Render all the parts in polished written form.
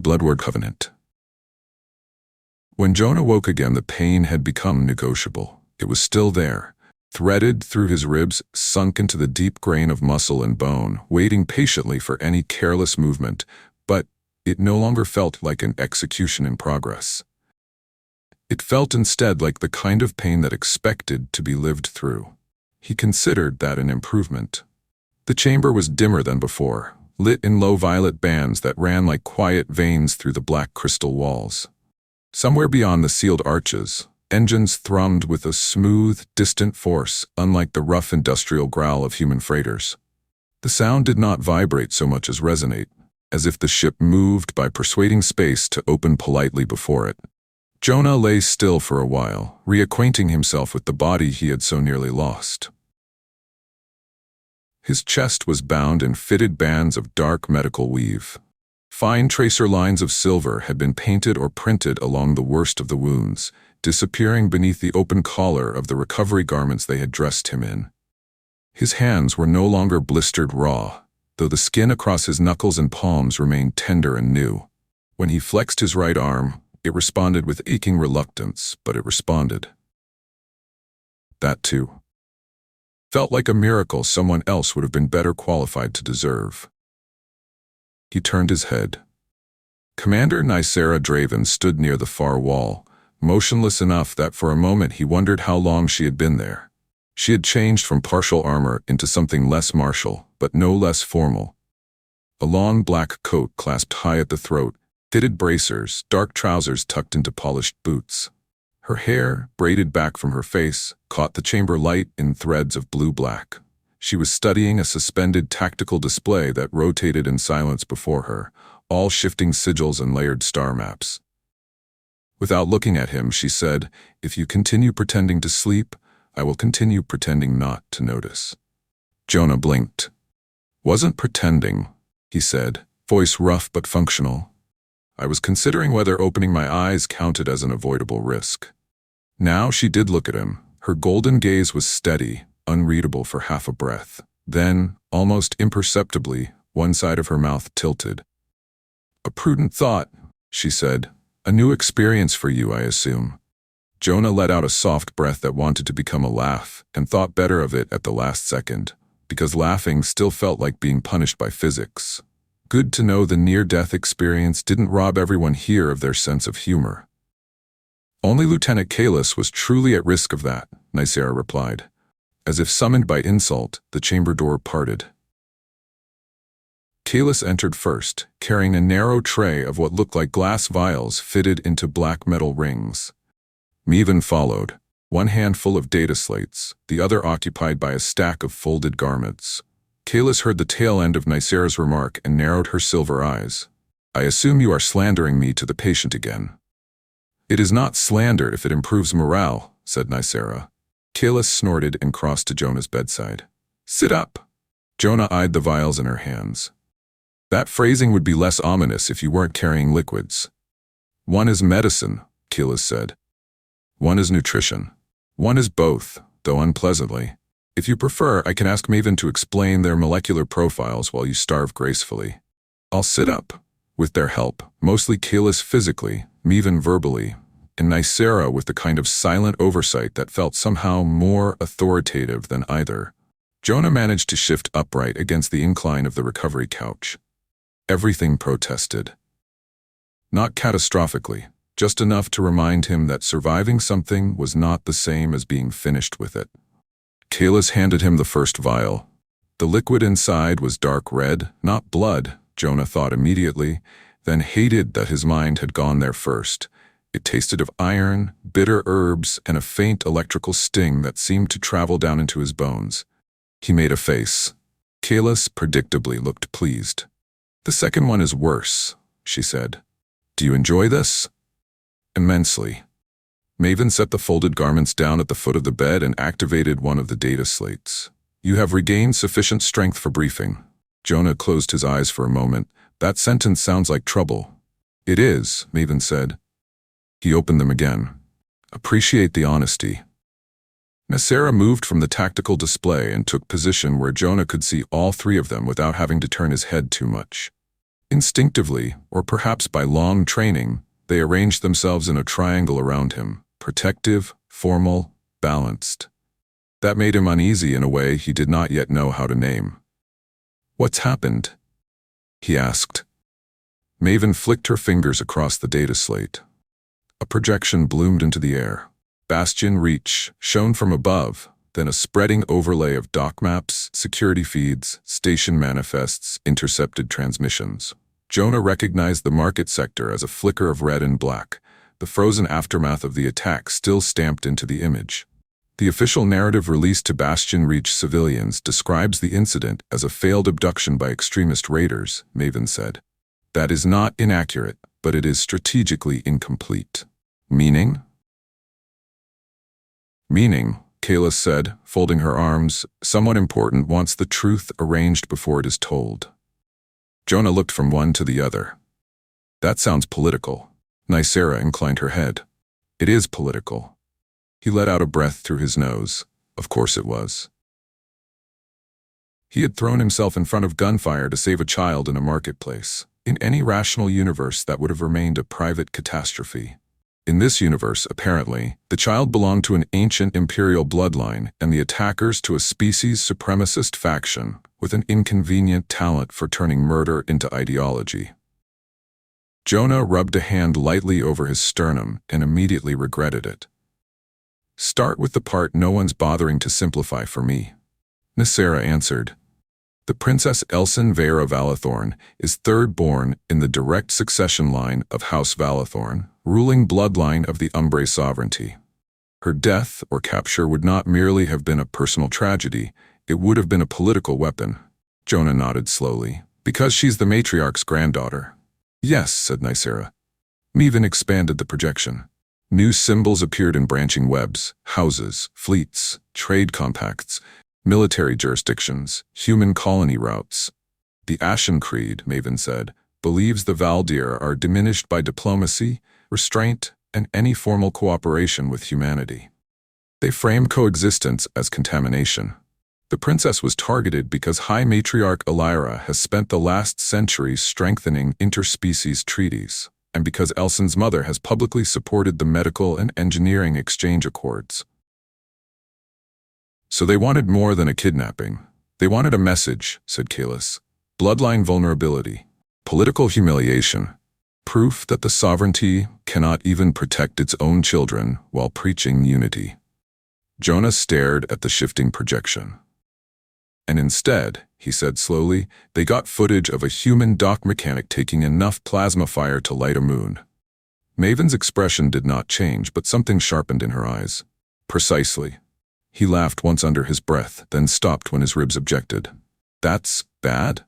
Bloodward Covenant. When Jonah woke again, the pain had become negotiable. It was still there, threaded through his ribs, sunk into the deep grain of muscle and bone, waiting patiently for any careless movement, but it no longer felt like an execution in progress. It felt instead like the kind of pain that expected to be lived through. He considered that an improvement. The chamber was dimmer than before, lit in low violet bands that ran like quiet veins through the black crystal walls. Somewhere beyond the sealed arches, engines thrummed with a smooth, distant force, unlike the rough industrial growl of human freighters. The sound did not vibrate so much as resonate, as if the ship moved by persuading space to open politely before it. Jonah lay still for a while, reacquainting himself with the body he had so nearly lost. His chest was bound in fitted bands of dark medical weave. Fine tracer lines of silver had been painted or printed along the worst of the wounds, disappearing beneath the open collar of the recovery garments they had dressed him in. His hands were no longer blistered raw, though the skin across his knuckles and palms remained tender and new. When he flexed his right arm, it responded with aching reluctance, but it responded. That, too, felt like a miracle someone else would have been better qualified to deserve. He turned his head. Commander Nysera Draeven stood near the far wall, motionless enough that for a moment he wondered how long she had been there. She had changed from partial armor into something less martial, but no less formal. A long black coat clasped high at the throat, fitted bracers, dark trousers tucked into polished boots. Her hair, braided back from her face, caught the chamber light in threads of blue-black. She was studying a suspended tactical display that rotated in silence before her, all shifting sigils and layered star maps. Without looking at him, she said, "If you continue pretending to sleep, I will continue pretending not to notice." Jonah blinked. "Wasn't pretending," he said, voice rough but functional. "I was considering whether opening my eyes counted as an avoidable risk." Now she did look at him. Her golden gaze was steady, unreadable for half a breath. Then, almost imperceptibly, one side of her mouth tilted. "A prudent thought," she said. "A new experience for you, I assume." Jonah let out a soft breath that wanted to become a laugh, and thought better of it at the last second, because laughing still felt like being punished by physics. Good to know the near-death experience didn't rob everyone here of their sense of humor. "Only Lieutenant Kalis was truly at risk of that," Nysera replied. As if summoned by insult, the chamber door parted. Kalis entered first, carrying a narrow tray of what looked like glass vials fitted into black metal rings. Maven followed, one hand full of data slates, the other occupied by a stack of folded garments. Kalis heard the tail end of Nysera's remark and narrowed her silver eyes. "I assume you are slandering me to the patient again." "It is not slander if it improves morale," said Nysera. Kalis snorted and crossed to Jonah's bedside. "Sit up." Jonah eyed the vials in her hands. "That phrasing would be less ominous if you weren't carrying liquids." "One is medicine," Kalis said. "One is nutrition. One is both, though unpleasantly. If you prefer, I can ask Maven to explain their molecular profiles while you starve gracefully." "I'll sit up." With their help, mostly Kalis physically, Maven verbally, and Nysera with the kind of silent oversight that felt somehow more authoritative than either, Jonah managed to shift upright against the incline of the recovery couch. Everything protested. Not catastrophically, just enough to remind him that surviving something was not the same as being finished with it. Kalis handed him the first vial. The liquid inside was dark red, not blood, Jonah thought immediately, then hated that his mind had gone there first. It tasted of iron, bitter herbs, and a faint electrical sting that seemed to travel down into his bones. He made a face. Kalis predictably looked pleased. "The second one is worse," she said. "Do you enjoy this?" "Immensely." Maven set the folded garments down at the foot of the bed and activated one of the data slates. "You have regained sufficient strength for briefing." Jonah closed his eyes for a moment. "That sentence sounds like trouble." "It is," Maven said. He opened them again. "Appreciate the honesty." Nysera moved from the tactical display and took position where Jonah could see all three of them without having to turn his head too much. Instinctively, or perhaps by long training, they arranged themselves in a triangle around him, protective, formal, balanced. That made him uneasy in a way he did not yet know how to name. "What's happened?" he asked. Maven flicked her fingers across the data slate. A projection bloomed into the air. Bastion Reach shone from above, then a spreading overlay of dock maps, security feeds, station manifests, intercepted transmissions. Jonah recognized the market sector as a flicker of red and black, the frozen aftermath of the attack still stamped into the image. The official narrative released to Bastion Reach civilians describes the incident as a failed abduction by extremist raiders, Maven said. That is not inaccurate, but it is strategically incomplete. Meaning? Meaning, Kayla said, folding her arms, someone important wants the truth arranged before it is told. Jonah looked from one to the other. That sounds political. Nysera inclined her head. It is political. He let out a breath through his nose. Of course it was. He had thrown himself in front of gunfire to save a child in a marketplace. In any rational universe, that would have remained a private catastrophe. In this universe, apparently, the child belonged to an ancient imperial bloodline and the attackers to a species supremacist faction with an inconvenient talent for turning murder into ideology. Jonah rubbed a hand lightly over his sternum and immediately regretted it. Start with the part no one's bothering to simplify for me. Nysera answered. The Princess Elsen Veyra Valathorn is third born in the direct succession line of House Valathorn, ruling bloodline of the Umbrae sovereignty. Her death or capture would not merely have been a personal tragedy, it would have been a political weapon. Jonah nodded slowly. Because she's the matriarch's granddaughter. Yes, said Nysera. Maven expanded the projection. New symbols appeared in branching webs, houses, fleets, trade compacts, military jurisdictions, human colony routes. The Ashen Creed, Maven said, believes the Valdir are diminished by diplomacy, restraint, and any formal cooperation with humanity. They frame coexistence as contamination. The princess was targeted because High Matriarch Elira has spent the last centuries strengthening interspecies treaties, and because Elsen's mother has publicly supported the medical and engineering exchange accords. So they wanted more than a kidnapping. They wanted a message, said Kalis. Bloodline vulnerability, political humiliation, proof that the sovereignty cannot even protect its own children while preaching unity. Jonah stared at the shifting projection. And instead, he said slowly, they got footage of a human dock mechanic taking enough plasma fire to light a moon. Maven's expression did not change, but something sharpened in her eyes. Precisely. He laughed once under his breath, then stopped when his ribs objected. That's bad?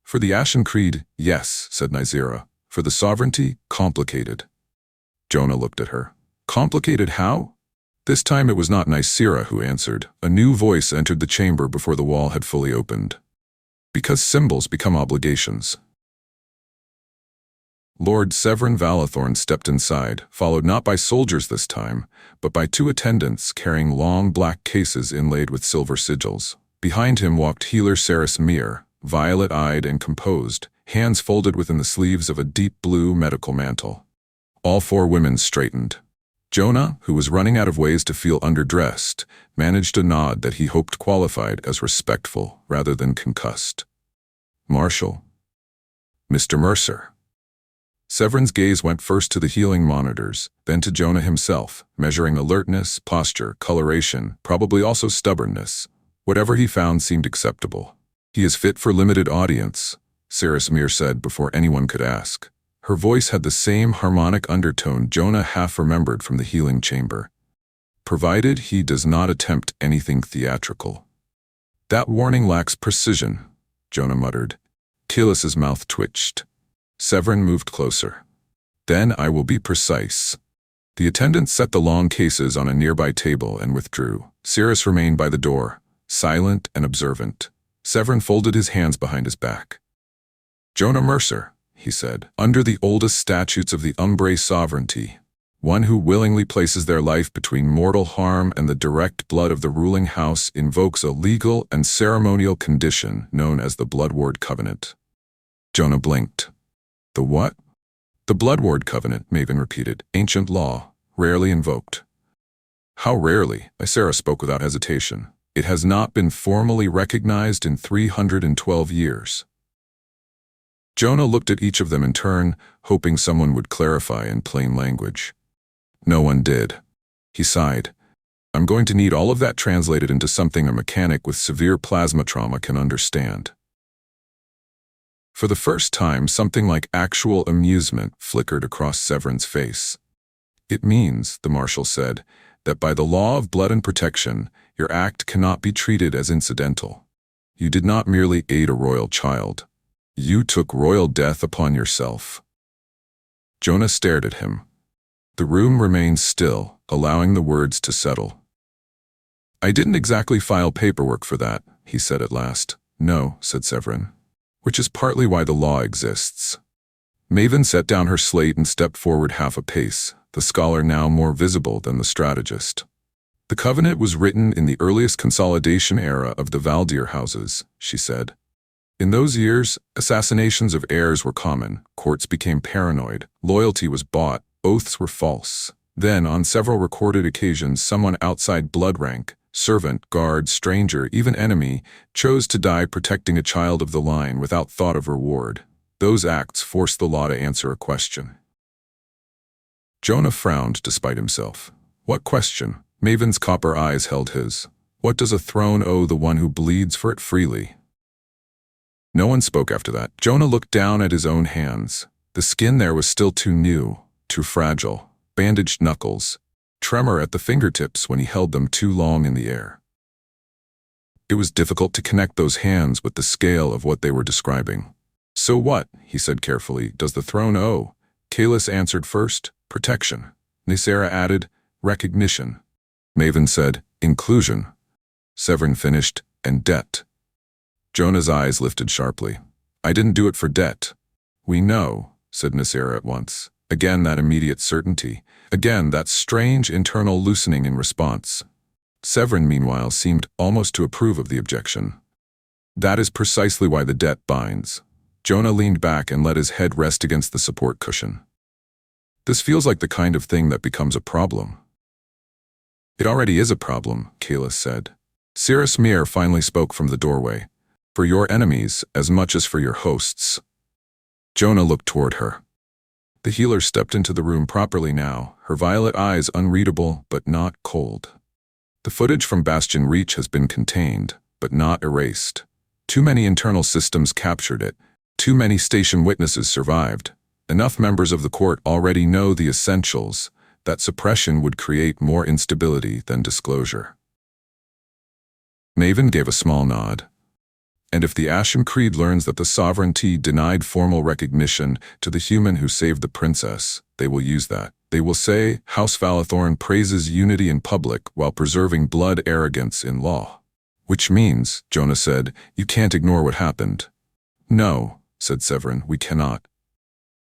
For the Ashen Creed, yes, said Nysera. For the sovereignty, complicated. Jonah looked at her. Complicated how? This time it was not Nysera who answered. A new voice entered the chamber before the wall had fully opened. Because symbols become obligations. Lord Severin Valathorn stepped inside, followed not by soldiers this time, but by two attendants carrying long black cases inlaid with silver sigils. Behind him walked healer Saris Mir, violet-eyed and composed, hands folded within the sleeves of a deep blue medical mantle. All four women straightened. Jonah, who was running out of ways to feel underdressed, managed a nod that he hoped qualified as respectful rather than concussed. Marshal. Mr. Mercer. Severin's gaze went first to the healing monitors, then to Jonah himself, measuring alertness, posture, coloration, probably also stubbornness. Whatever he found seemed acceptable. He is fit for limited audience, Saris Mir said before anyone could ask. Her voice had the same harmonic undertone Jonah half remembered from the healing chamber. Provided he does not attempt anything theatrical. That warning lacks precision, Jonah muttered. Kilis's mouth twitched. Severin moved closer. Then I will be precise. The attendant set the long cases on a nearby table and withdrew. Saris remained by the door, silent and observant. Severin folded his hands behind his back. Jonah Mercer, he said, under the oldest statutes of the Umbrae sovereignty, one who willingly places their life between mortal harm and the direct blood of the ruling house invokes a legal and ceremonial condition known as the Bloodward Covenant. Jonah blinked. The what? The Bloodward Covenant, Maven repeated. Ancient law, rarely invoked. How rarely? Nysera spoke without hesitation. It has not been formally recognized in 312 years. Jonah looked at each of them in turn, hoping someone would clarify in plain language. No one did. He sighed. I'm going to need all of that translated into something a mechanic with severe plasma trauma can understand. For the first time, something like actual amusement flickered across Severin's face. It means, the Marshal said, that by the law of blood and protection, your act cannot be treated as incidental. You did not merely aid a royal child. You took royal death upon yourself. Jonah stared at him. The room remained still, allowing the words to settle. I didn't exactly file paperwork for that, he said at last. No, said Severin. Which is partly why the law exists. Maven set down her slate and stepped forward half a pace, the scholar now more visible than the strategist. The covenant was written in the earliest consolidation era of the Valdir houses, she said. In those years, assassinations of heirs were common, courts became paranoid, loyalty was bought, oaths were false. Then, on several recorded occasions, someone outside blood rank, servant, guard, stranger, even enemy, chose to die protecting a child of the line without thought of reward. Those acts forced the law to answer a question. Jonah frowned despite himself. What question? Maven's copper eyes held his. What does a throne owe the one who bleeds for it freely? No one spoke after that. Jonah looked down at his own hands. The skin there was still too new, too fragile. Bandaged knuckles, tremor at the fingertips when he held them too long in the air. It was difficult to connect those hands with the scale of what they were describing. So what, he said carefully, does the throne owe? Kalis answered first, protection. Nysera added, recognition. Maven said, inclusion. Severin finished, and debt. Jonah's eyes lifted sharply. I didn't do it for debt. We know, said Nysera at once. Again that immediate certainty. Again that strange internal loosening in response. Severin, meanwhile, seemed almost to approve of the objection. That is precisely why the debt binds. Jonah leaned back and let his head rest against the support cushion. This feels like the kind of thing that becomes a problem. It already is a problem, Kalis said. Cirrus Mir finally spoke from the doorway. For your enemies as much as for your hosts. Jonah looked toward her. The healer stepped into the room properly now, her violet eyes unreadable but not cold. The footage from Bastion Reach has been contained, but not erased. Too many internal systems captured it. Too many station witnesses survived. Enough members of the court already know the essentials, that suppression would create more instability than disclosure. Maven gave a small nod. And if the Ashen Creed learns that the sovereignty denied formal recognition to the human who saved the princess, they will use that. They will say, House Valathorn praises unity in public while preserving blood arrogance in law. Which means, Jonah said, you can't ignore what happened. No, said Severin, we cannot.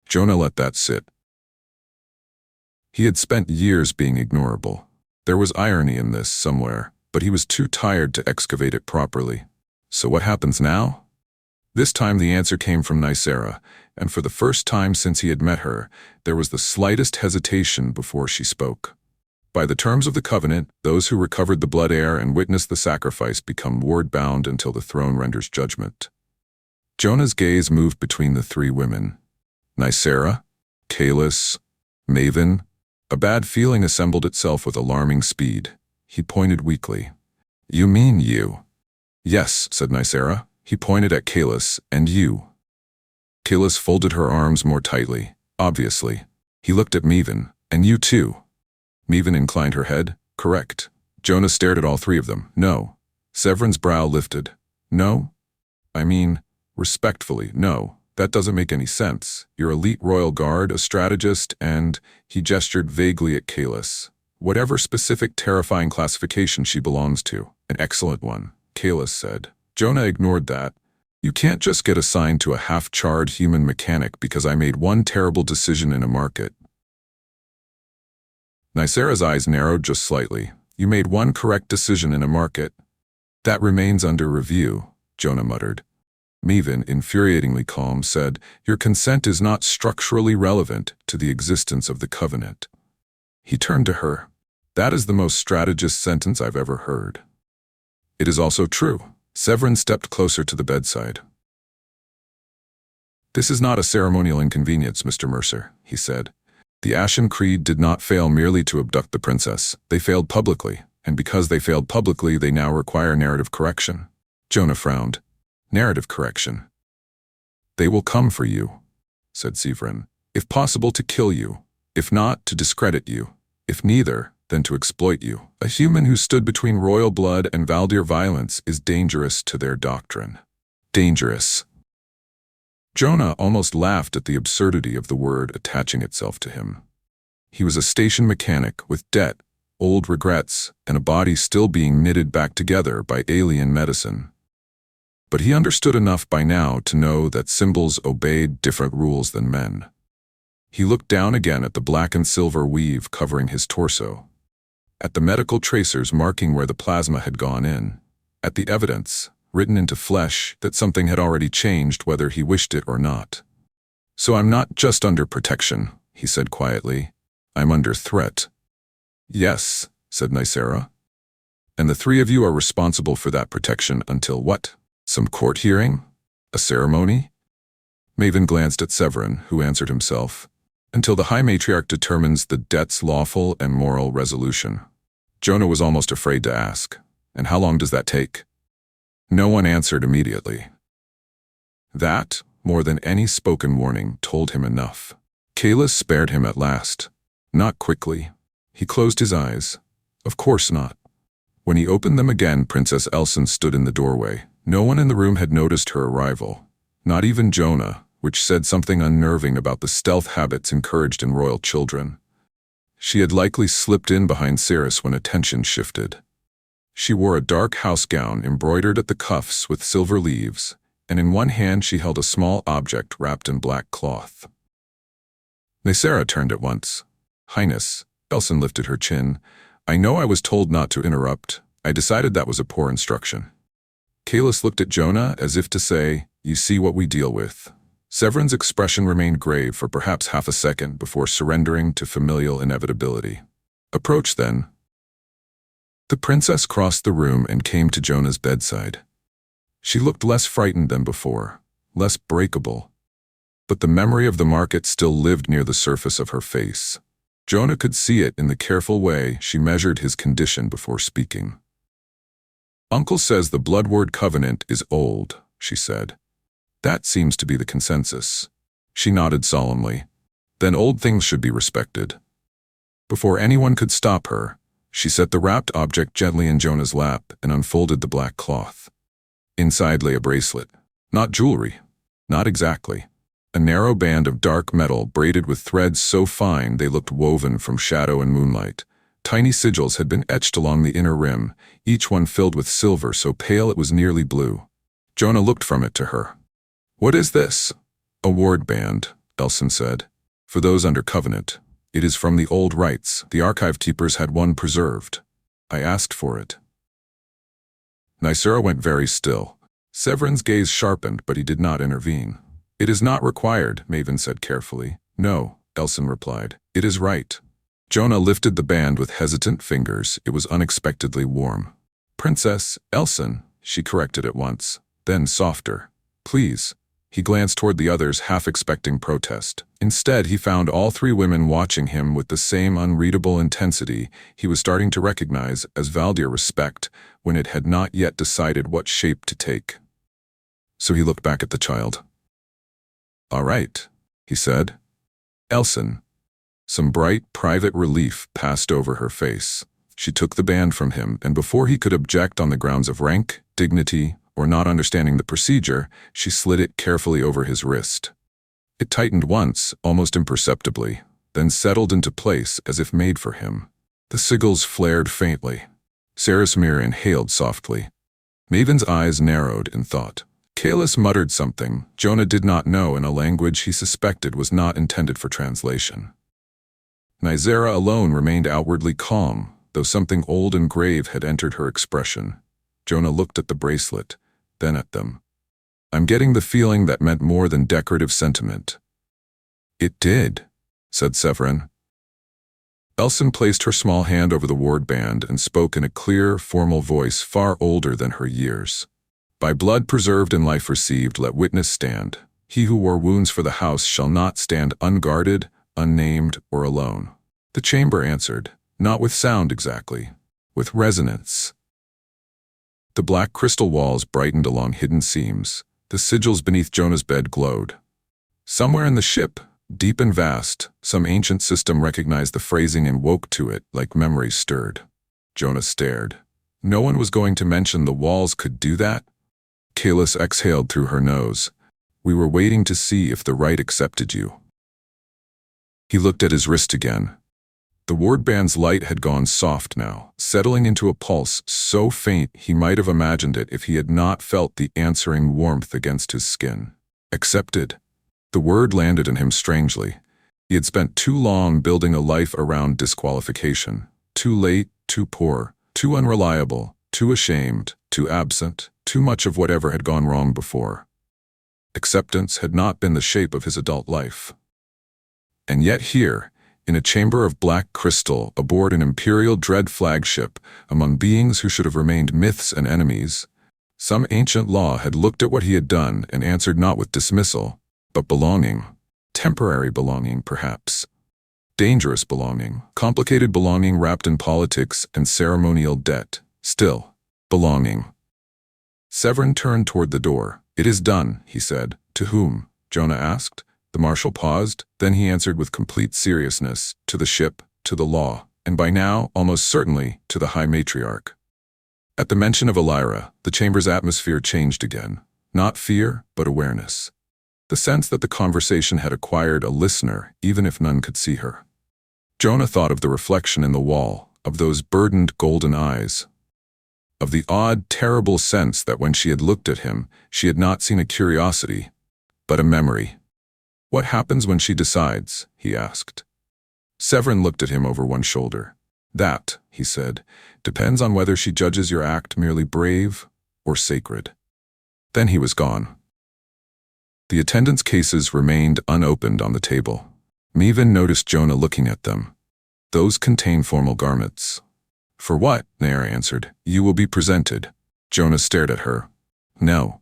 Jonah let that sit. He had spent years being ignorable. There was irony in this somewhere, but he was too tired to excavate it properly. So what happens now? This time the answer came from Nysera, and for the first time since he had met her, there was the slightest hesitation before she spoke. By the terms of the covenant, those who recovered the blood heir and witnessed the sacrifice become ward-bound until the throne renders judgment. Jonah's gaze moved between the three women. Nysera, Kalis, Maven. A bad feeling assembled itself with alarming speed. He pointed weakly. You mean you? Yes, said Nysera. He pointed at Kalis, and you. Kalis folded her arms more tightly, obviously. He looked at Maven, and you too. Maven inclined her head. Correct. Jonah stared at all three of them. No. Severin's brow lifted. No? I mean, respectfully, no. That doesn't make any sense. You're elite royal guard, a strategist, and, he gestured vaguely at Kalis. Whatever specific terrifying classification she belongs to. An excellent one. Kalis said. Jonah ignored that. You can't just get assigned to a half-charred human mechanic because I made one terrible decision in a market. Nysera's eyes narrowed just slightly. You made one correct decision in a market. That remains under review, Jonah muttered. Maven, infuriatingly calm, said, "Your consent is not structurally relevant to the existence of the Covenant." He turned to her. "That is the most strategist sentence I've ever heard." "It is also true." Severin stepped closer to the bedside. "This is not a ceremonial inconvenience, Mr. Mercer," he said. "The Ashen Creed did not fail merely to abduct the princess. They failed publicly, and because they failed publicly, they now require narrative correction." Jonah frowned. "Narrative correction?" "They will come for you," said Severin. "If possible, to kill you. If not, to discredit you. If neither, then to exploit you. A human who stood between royal blood and Valdir violence is dangerous to their doctrine." Dangerous. Jonah almost laughed at the absurdity of the word attaching itself to him. He was a station mechanic with debt, old regrets, and a body still being knitted back together by alien medicine. But he understood enough by now to know that symbols obeyed different rules than men. He looked down again at the black and silver weave covering his torso, at the medical tracers marking where the plasma had gone in, at the evidence, written into flesh, that something had already changed whether he wished it or not. "So I'm not just under protection," he said quietly. "I'm under threat." "Yes," said Nysera. "And the three of you are responsible for that protection until what? Some court hearing? A ceremony?" Maven glanced at Severin, who answered himself, "Until the High Matriarch determines the debt's lawful and moral resolution." Jonah was almost afraid to ask, "And how long does that take?" No one answered immediately. That, more than any spoken warning, told him enough. Kalis spared him at last. Not quickly. He closed his eyes. Of course not. When he opened them again, Princess Elsen stood in the doorway. No one in the room had noticed her arrival. Not even Jonah, which said something unnerving about the stealth habits encouraged in royal children. She had likely slipped in behind Cirrus when attention shifted. She wore a dark house gown embroidered at the cuffs with silver leaves, and in one hand she held a small object wrapped in black cloth. Nysera turned at once. "Highness," Elsen lifted her chin. "I know I was told not to interrupt. I decided that was a poor instruction." Kalis looked at Jonah as if to say, "You see what we deal with." Severin's expression remained grave for perhaps half a second before surrendering to familial inevitability. "Approach, then." The princess crossed the room and came to Jonah's bedside. She looked less frightened than before, less breakable, but the memory of the market still lived near the surface of her face. Jonah could see it in the careful way she measured his condition before speaking. "Uncle says the Bloodward Covenant is old," she said. "That seems to be the consensus." She nodded solemnly. "Then old things should be respected." Before anyone could stop her, she set the wrapped object gently in Jonah's lap and unfolded the black cloth. Inside lay a bracelet. Not jewelry. Not exactly. A narrow band of dark metal braided with threads so fine they looked woven from shadow and moonlight. Tiny sigils had been etched along the inner rim, each one filled with silver so pale it was nearly blue. Jonah looked from it to her. "What is this?" "A ward band," Elsen said. "For those under Covenant. It is from the old rites. The archive keepers had one preserved. I asked for it." Nysera went very still. Severin's gaze sharpened, but he did not intervene. "It is not required," Maven said carefully. "No," Elsen replied. "It is right." Jonah lifted the band with hesitant fingers. It was unexpectedly warm. "Princess Elsen," she corrected at once. Then softer. "Please." He glanced toward the others, half expecting protest. Instead, he found all three women watching him with the same unreadable intensity he was starting to recognize as Valdir respect when it had not yet decided what shape to take. So he looked back at the child. "All right," he said. "Elsen." Some bright, private relief passed over her face. She took the band from him, and before he could object on the grounds of rank, dignity, or not understanding the procedure, she slid it carefully over his wrist. It tightened once, almost imperceptibly, then settled into place as if made for him. The sigils flared faintly. Sarismir inhaled softly. Maven's eyes narrowed in thought. Kalis muttered something Jonah did not know in a language he suspected was not intended for translation. Nysera alone remained outwardly calm, though something old and grave had entered her expression. Jonah looked at the bracelet, then at them. I'm getting the feeling that meant more than decorative sentiment. It did, said Severin. Elson placed her small hand over the ward band and spoke in a clear, formal voice far older than her years. By blood preserved and life received, let witness stand. He who wore wounds for the house shall not stand unguarded, unnamed, or alone. The chamber answered, not with sound exactly, with resonance. The black crystal walls brightened along hidden seams. The sigils beneath Jonah's bed glowed. Somewhere in the ship, deep and vast, some ancient system recognized the phrasing and woke to it like memories stirred. Jonah stared. No one was going to mention the walls could do that? Kalis exhaled through her nose. We were waiting to see if the rite accepted you. He looked at his wrist again. The ward band's light had gone soft now, settling into a pulse so faint he might have imagined it if he had not felt the answering warmth against his skin. Accepted. The word landed in him strangely. He had spent too long building a life around disqualification. Too late, too poor, too unreliable, too ashamed, too absent, too much of whatever had gone wrong before. Acceptance had not been the shape of his adult life. And yet here, in a chamber of black crystal, aboard an imperial dread flagship, among beings who should have remained myths and enemies, some ancient law had looked at what he had done and answered not with dismissal, but belonging. Temporary belonging, perhaps. Dangerous belonging, complicated belonging wrapped in politics and ceremonial debt. Still, belonging. Severin turned toward the door. It is done, he said. To whom? Jonah asked. The marshal paused, then he answered with complete seriousness, to the ship, to the law, and by now, almost certainly, to the High Matriarch. At the mention of Elira, the chamber's atmosphere changed again. Not fear, but awareness. The sense that the conversation had acquired a listener, even if none could see her. Jonah thought of the reflection in the wall, of those burdened golden eyes, of the odd, terrible sense that when she had looked at him, she had not seen a curiosity, but a memory. What happens when she decides? He asked. Severin looked at him over one shoulder. That, he said, depends on whether she judges your act merely brave or sacred. Then he was gone. The attendants' cases remained unopened on the table. Maven noticed Jonah looking at them. Those contain formal garments. For what? Nysera answered. You will be presented. Jonah stared at her. No.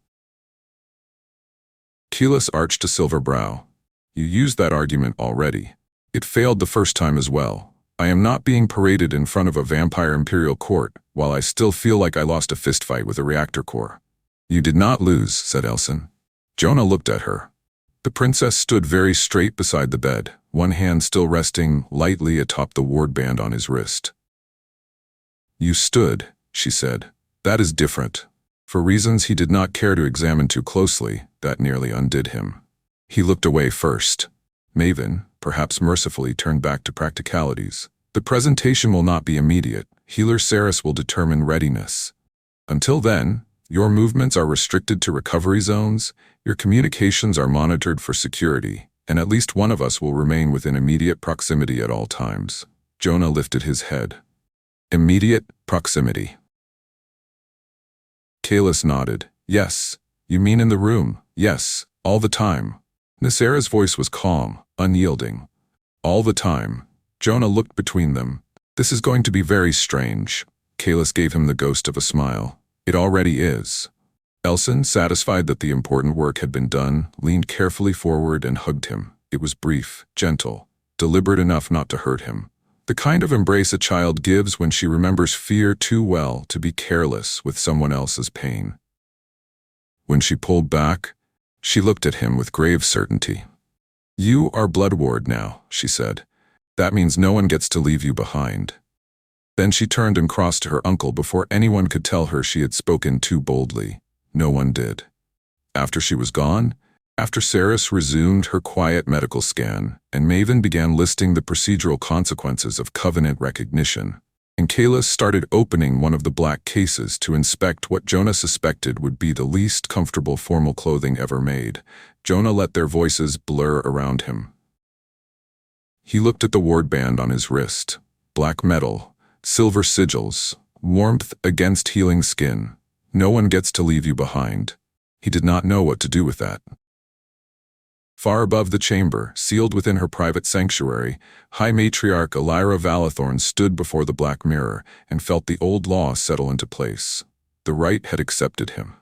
Keyless arched a silver brow. You used that argument already. It failed the first time as well. I am not being paraded in front of a vampire imperial court, while I still feel like I lost a fistfight with a reactor core. You did not lose, said Elson. Jonah looked at her. The princess stood very straight beside the bed, one hand still resting lightly atop the ward band on his wrist. You stood, she said. That is different. For reasons he did not care to examine too closely, that nearly undid him. He looked away first. Maven, perhaps mercifully, turned back to practicalities. The presentation will not be immediate. Healer Saris will determine readiness. Until then, your movements are restricted to recovery zones, your communications are monitored for security, and at least one of us will remain within immediate proximity at all times. Jonah lifted his head. Immediate proximity. Kalis nodded. Yes. You mean in the room? Yes. All the time. Nysera's voice was calm, unyielding. All the time. Jonah looked between them. This is going to be very strange. Kalis gave him the ghost of a smile. It already is. Elson, satisfied that the important work had been done, leaned carefully forward and hugged him. It was brief, gentle, deliberate enough not to hurt him. The kind of embrace a child gives when she remembers fear too well to be careless with someone else's pain. When she pulled back, she looked at him with grave certainty. You are Bloodward now, she said. That means no one gets to leave you behind. Then she turned and crossed to her uncle before anyone could tell her she had spoken too boldly. No one did. After she was gone, after Saris resumed her quiet medical scan, and Maven began listing the procedural consequences of Covenant recognition, and Kalis started opening one of the black cases to inspect what Jonah suspected would be the least comfortable formal clothing ever made, Jonah let their voices blur around him. He looked at the ward band on his wrist. Black metal, silver sigils, warmth against healing skin. No one gets to leave you behind. He did not know what to do with that. Far above the chamber, sealed within her private sanctuary, High Matriarch Elira Valathorn stood before the black mirror and felt the old law settle into place. The right had accepted him.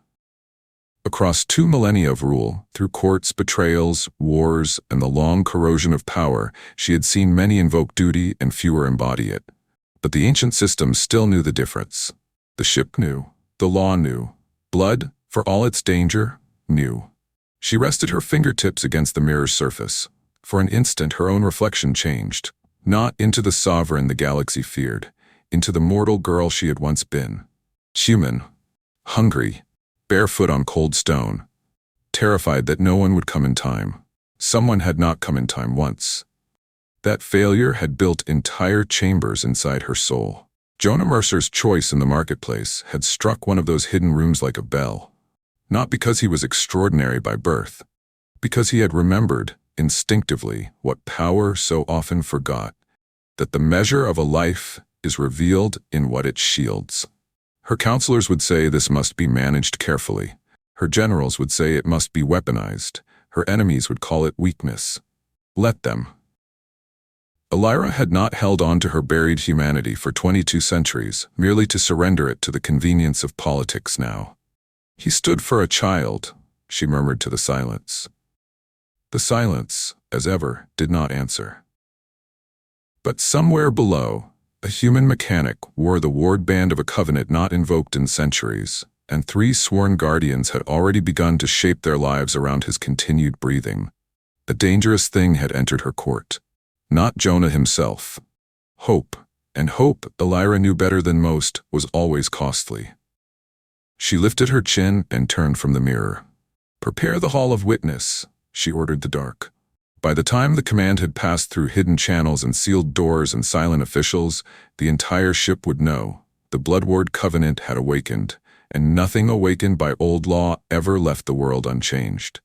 Across 2 millennia of rule, through courts, betrayals, wars, and the long corrosion of power, she had seen many invoke duty and fewer embody it. But the ancient system still knew the difference. The ship knew. The law knew. Blood, for all its danger, knew. She rested her fingertips against the mirror's surface. For an instant her own reflection changed, not into the sovereign the galaxy feared, into the mortal girl she had once been. Human, hungry, barefoot on cold stone, terrified that no one would come in time. Someone had not come in time once. That failure had built entire chambers inside her soul. Jonah Mercer's choice in the marketplace had struck one of those hidden rooms like a bell. Not because he was extraordinary by birth, because he had remembered, instinctively, what power so often forgot, that the measure of a life is revealed in what it shields. Her counselors would say this must be managed carefully. Her generals would say it must be weaponized. Her enemies would call it weakness. Let them. Elira had not held on to her buried humanity for 22 centuries, merely to surrender it to the convenience of politics now. He stood for a child, she murmured to the silence. The silence, as ever, did not answer. But somewhere below, a human mechanic wore the ward band of a covenant not invoked in centuries, and 3 sworn guardians had already begun to shape their lives around his continued breathing. A dangerous thing had entered her court. Not Jonah himself. Hope, and hope, Elira knew better than most, was always costly. She lifted her chin and turned from the mirror. "Prepare the Hall of Witness," she ordered the dark. By the time the command had passed through hidden channels and sealed doors and silent officials, the entire ship would know. The Bloodward Covenant had awakened, and nothing awakened by old law ever left the world unchanged.